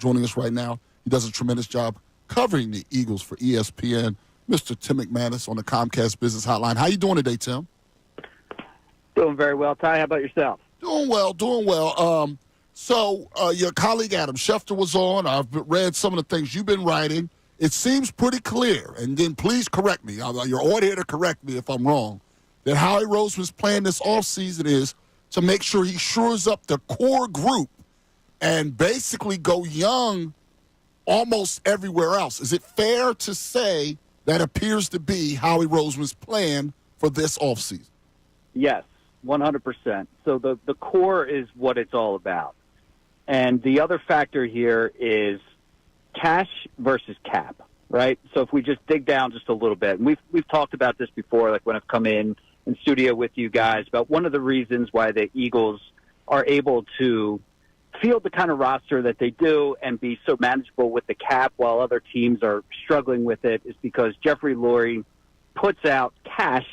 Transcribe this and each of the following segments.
joining us right now. He does a tremendous job covering the Eagles for ESPN. Mr. Tim McManus on the Comcast Business Hotline. How you doing today, Tim? Doing very well, Ty. How about yourself? Doing well. So your colleague Adam Schefter was on. I've read some of the things you've been writing. It seems pretty clear, and then please correct me. You're on here to correct me if I'm wrong, that Howie Roseman's plan this offseason is to make sure he shores up the core group and basically go young almost everywhere else. Is it fair to say that appears to be Howie Roseman's plan for this offseason? Yes, 100%. So the core is what it's all about. And the other factor here is cash versus cap, right? So if we just dig down just a little bit, and we've talked about this before, like when I've come in studio with you guys, about one of the reasons why the Eagles are able to field the kind of roster that they do and be so manageable with the cap while other teams are struggling with it is because Jeffrey Lurie puts out cash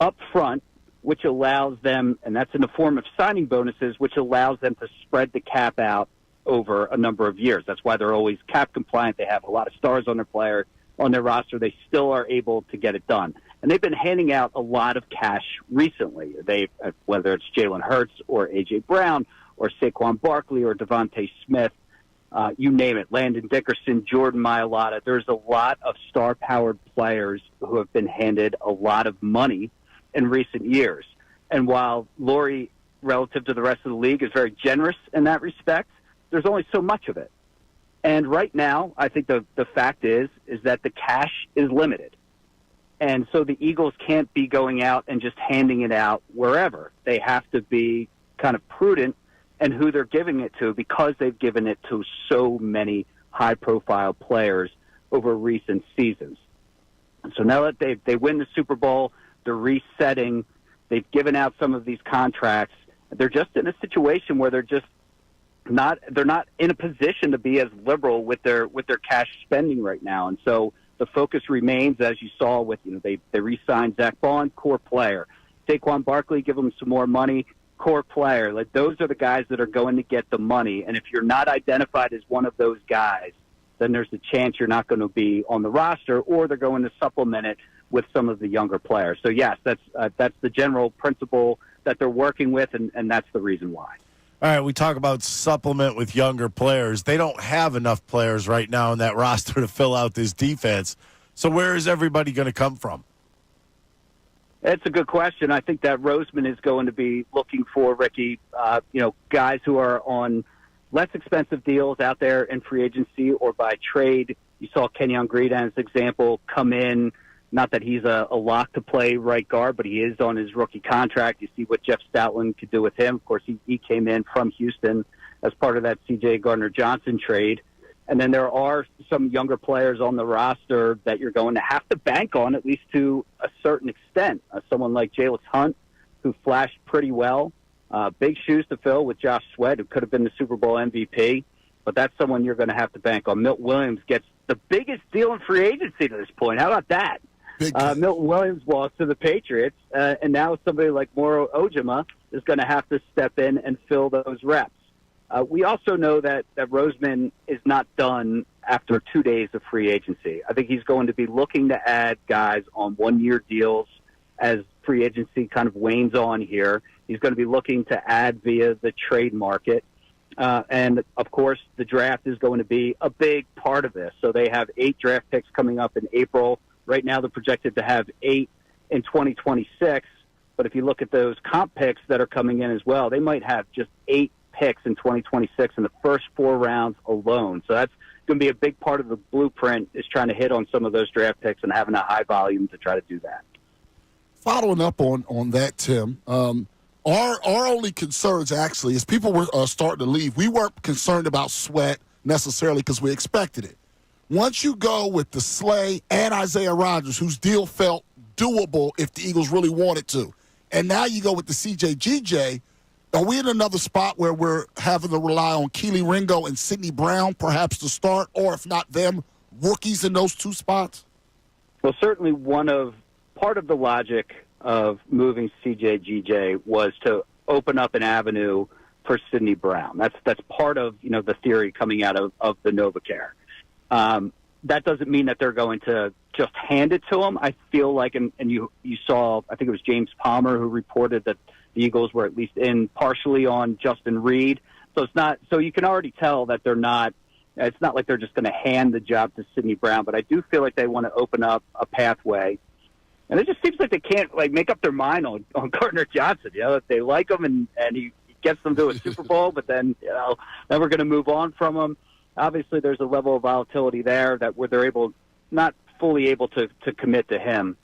up front, which allows them, and that's in the form of signing bonuses, which allows them to spread the cap out over a number of years. That's why they're always cap compliant. They have a lot of stars on their roster. They still are able to get it done. And they've been handing out a lot of cash recently. Whether it's Jalen Hurts or A.J. Brown or Saquon Barkley or Devontae Smith, you name it, Landon Dickerson, Jordan Mailata. There's a lot of star-powered players who have been handed a lot of money in recent years. And while Lurie, relative to the rest of the league, is very generous in that respect, there's only so much of it. And right now, I think the fact is that the cash is limited. And so the Eagles can't be going out and just handing it out wherever. They have to be kind of prudent in who they're giving it to because they've given it to so many high-profile players over recent seasons. And so now that they win the Super Bowl, they're resetting, they've given out some of these contracts, they're just in a situation where they're not in a position to be as liberal with their cash spending right now. And so the focus remains, as you saw with, they re-signed Zach Bond, core player. Saquon Barkley, give them some more money, core player. Like, those are the guys that are going to get the money. And if you're not identified as one of those guys, then there's a chance you're not going to be on the roster, or they're going to supplement it with some of the younger players. So yes, that's the general principle that they're working with, and that's the reason why. All right, we talk about supplement with younger players. They don't have enough players right now in that roster to fill out this defense. So where is everybody going to come from? It's a good question. I think that Roseman is going to be looking for, Ricky, guys who are on less expensive deals out there in free agency or by trade. You saw Kenyon Green, as an example, come in. Not that he's a lock to play right guard, but he is on his rookie contract. You see what Jeff Stoutland could do with him. Of course, he came in from Houston as part of that C.J. Gardner-Johnson trade. And then there are some younger players on the roster that you're going to have to bank on, at least to a certain extent. Someone like Jalix Hunt, who flashed pretty well. Big shoes to fill with Josh Sweat, who could have been the Super Bowl MVP. But that's someone you're going to have to bank on. Milt Williams gets the biggest deal in free agency to this point. How about that? Milton Williams lost to the Patriots, and now somebody like Moro Ojima is going to have to step in and fill those reps. We also know that Roseman is not done after 2 days of free agency. I think he's going to be looking to add guys on one-year deals as free agency kind of wanes on here. He's going to be looking to add via the trade market. And, of course, the draft is going to be a big part of this. So they have 8 draft picks coming up in April. Right now they're projected to have 8 in 2026. But if you look at those comp picks that are coming in as well, they might have just 8 picks in 2026 in the first 4 rounds alone. So that's going to be a big part of the blueprint, is trying to hit on some of those draft picks and having a high volume to try to do that. Following up on that, Tim, our only concerns actually is people were starting to leave. We weren't concerned about Sweat necessarily because we expected it. Once you go with the Slay and Isaiah Rodgers, whose deal felt doable if the Eagles really wanted to, and now you go with the CJ/GJ, are we in another spot where we're having to rely on Keely Ringo and Sidney Brown perhaps to start, or if not them, rookies in those 2 spots? Well, certainly part of the logic of moving CJ/GJ was to open up an avenue for Sidney Brown. That's part of the theory coming out of the NovaCare. That doesn't mean that they're going to just hand it to him. I feel like, and you saw, I think it was James Palmer who reported that the Eagles were at least in partially on Justin Reed. So it's not. So you can already tell that they're not. It's not like they're just going to hand the job to Sidney Brown. But I do feel like they want to open up a pathway. And it just seems like they can't make up their mind on Gardner Johnson. If they like him and he gets them to a Super Bowl, but then then we're going to move on from him. Obviously, there's a level of volatility there that where they're not fully able to commit to him.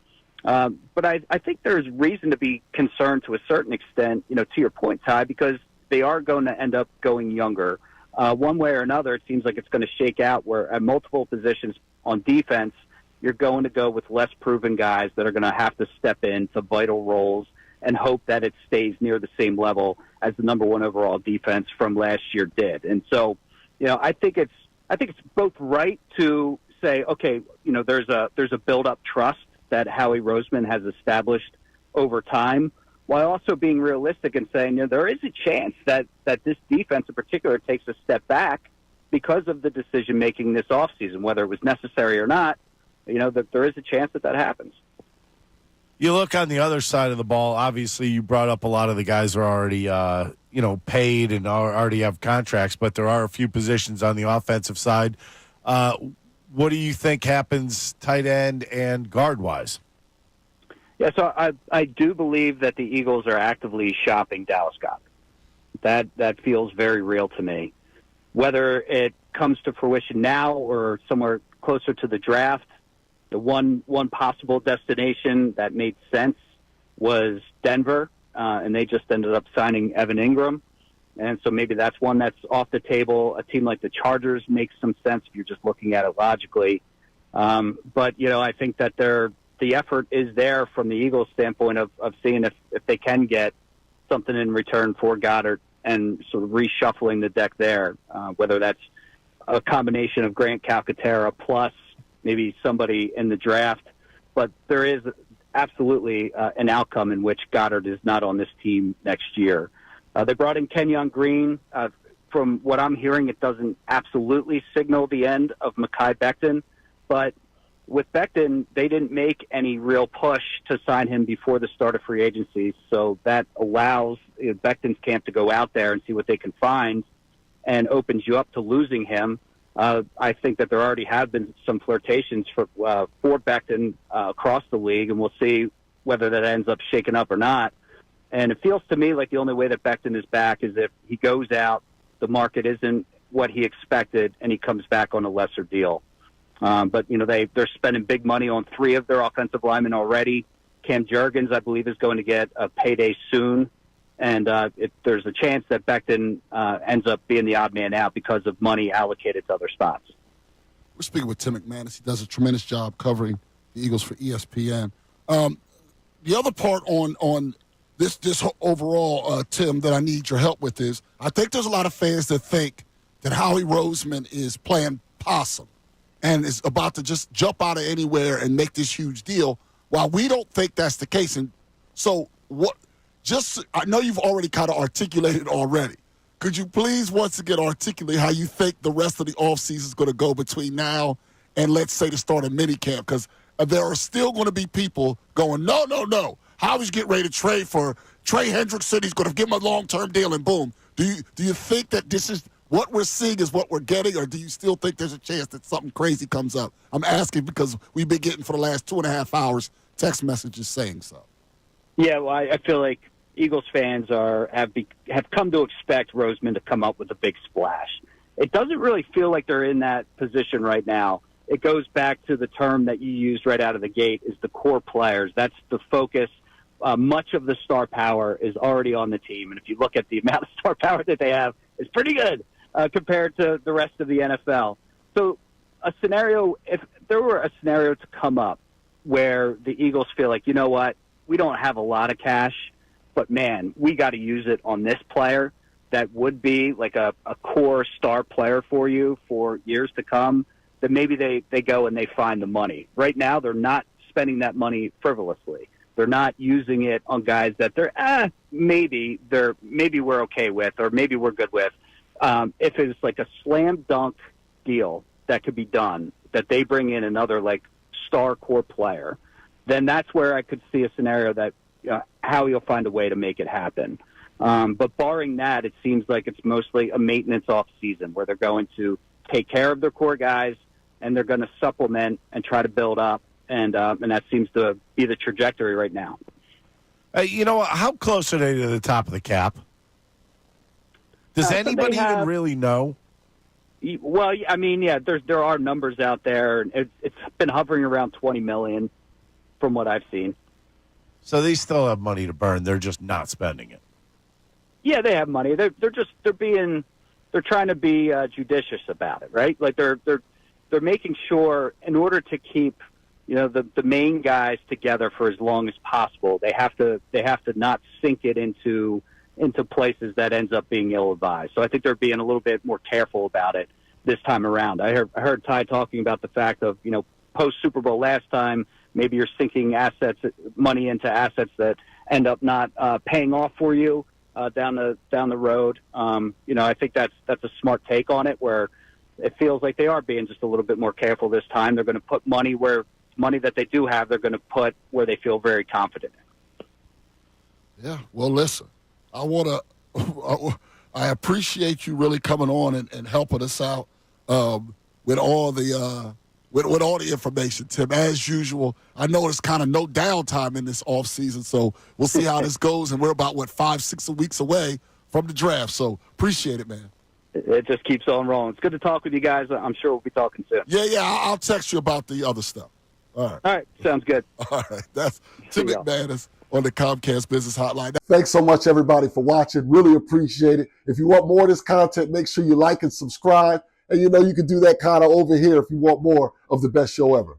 But I think there's reason to be concerned to a certain extent, to your point, Ty, because they are going to end up going younger. One way or another, it seems like it's going to shake out where at multiple positions on defense, you're going to go with less proven guys that are going to have to step into vital roles and hope that it stays near the same level as the number one overall defense from last year did. And so, I think it's both right to say, okay, there's a build-up trust that Howie Roseman has established over time, while also being realistic and saying, there is a chance that this defense in particular takes a step back because of the decision-making this offseason, whether it was necessary or not, that there is a chance that happens. You look on the other side of the ball, obviously you brought up a lot of the guys are already, paid and already have contracts, but there are a few positions on the offensive side. What do you think happens tight end and guard-wise? Yeah, so I do believe that the Eagles are actively shopping Dallas Goedert. That feels very real to me. Whether it comes to fruition now or somewhere closer to the draft, the one possible destination that made sense was Denver, and they just ended up signing Evan Ingram. And so maybe that's one that's off the table. A team like the Chargers makes some sense if you're just looking at it logically. But, I think that the effort is there from the Eagles' standpoint of seeing if they can get something in return for Goddard and sort of reshuffling the deck there, whether that's a combination of Grant Calcaterra plus maybe somebody in the draft. But there is absolutely an outcome in which Goddard is not on this team next year. They brought in Kenyon Green. From what I'm hearing, it doesn't absolutely signal the end of Mekhi Becton. But with Becton, they didn't make any real push to sign him before the start of free agency. So that allows Becton's camp to go out there and see what they can find and opens you up to losing him. I think that there already have been some flirtations for Becton across the league, and we'll see whether that ends up shaking up or not. And it feels to me like the only way that Becton is back is if he goes out, the market isn't what he expected, and he comes back on a lesser deal. But, they're spending big money on 3 of their offensive linemen already. Cam Jurgens, I believe, is going to get a payday soon. And there's a chance that Becton ends up being the odd man out because of money allocated to other spots. We're speaking with Tim McManus. He does a tremendous job covering the Eagles for ESPN. The other part on this overall, Tim, that I need your help with is I think there's a lot of fans that think that Howie Roseman is playing possum and is about to just jump out of anywhere and make this huge deal, while we don't think that's the case. And so I know you've already kind of articulated already. Could you please once again articulate how you think the rest of the offseason is going to go between now and, let's say, the start of minicamp? Because there are still going to be people going, no. Howie's getting ready to trade for Trey Hendrickson. He's going to give him a long-term deal, and boom. Do you think that this is what we're seeing is what we're getting, or do you still think there's a chance that something crazy comes up? I'm asking because we've been getting for the last 2.5 hours text messages saying so. Yeah, well, I feel like Eagles fans have come to expect Roseman to come up with a big splash. It doesn't really feel like they're in that position right now. It goes back to the term that you used right out of the gate, is the core players. That's the focus. Much of the star power is already on the team, and if you look at the amount of star power that they have, it's pretty good compared to the rest of the NFL. So if there were a scenario to come up where the Eagles feel like, you know what, we don't have a lot of cash, but, man, we got to use it on this player that would be like a core star player for you for years to come, then maybe they go and they find the money. Right now, they're not spending that money frivolously. They're not using it on guys that maybe we're okay with, or maybe we're good with. If it's like a slam dunk deal that could be done, that they bring in another like star core player, then that's where I could see a scenario that Howie will find a way to make it happen. But barring that, it seems like it's mostly a maintenance off season where they're going to take care of their core guys and they're going to supplement and try to build up. And that seems to be the trajectory right now. How close are they to the top of the cap? Does anybody even really know? Well, I mean, yeah, there are numbers out there. It's been hovering around $20 million from what I've seen. So they still have money to burn. They're just not spending it. Yeah, they have money. They're trying to be judicious about it, right? Like they're making sure in order to keep the main guys together for as long as possible, they have to not sink it into places that ends up being ill-advised. So I think they're being a little bit more careful about it this time around. I heard Ty talking about the fact of, post Super Bowl last time, maybe you're sinking money into assets that end up not paying off for you down the road. I think that's a smart take on it, where it feels like they are being just a little bit more careful this time. They're going to put money that they do have, they're going to put where they feel very confident in. Yeah, well, listen, I appreciate you really coming on and helping us out with all the with all the information, Tim. As usual, I know it's kind of no downtime in this off season, so we'll see how this goes. And we're about 5-6 weeks away from the draft, so appreciate it, man. It just keeps on rolling. It's good to talk with you guys. I'm sure we'll be talking soon. Yeah, I'll text you about the other stuff. All right, sounds good. All right, that's Tim McManus on the Comcast Business Hotline. Thanks so much, everybody, for watching. Really appreciate it. If you want more of this content, make sure you like and subscribe. And you can do that kind of over here if you want more of the best show ever.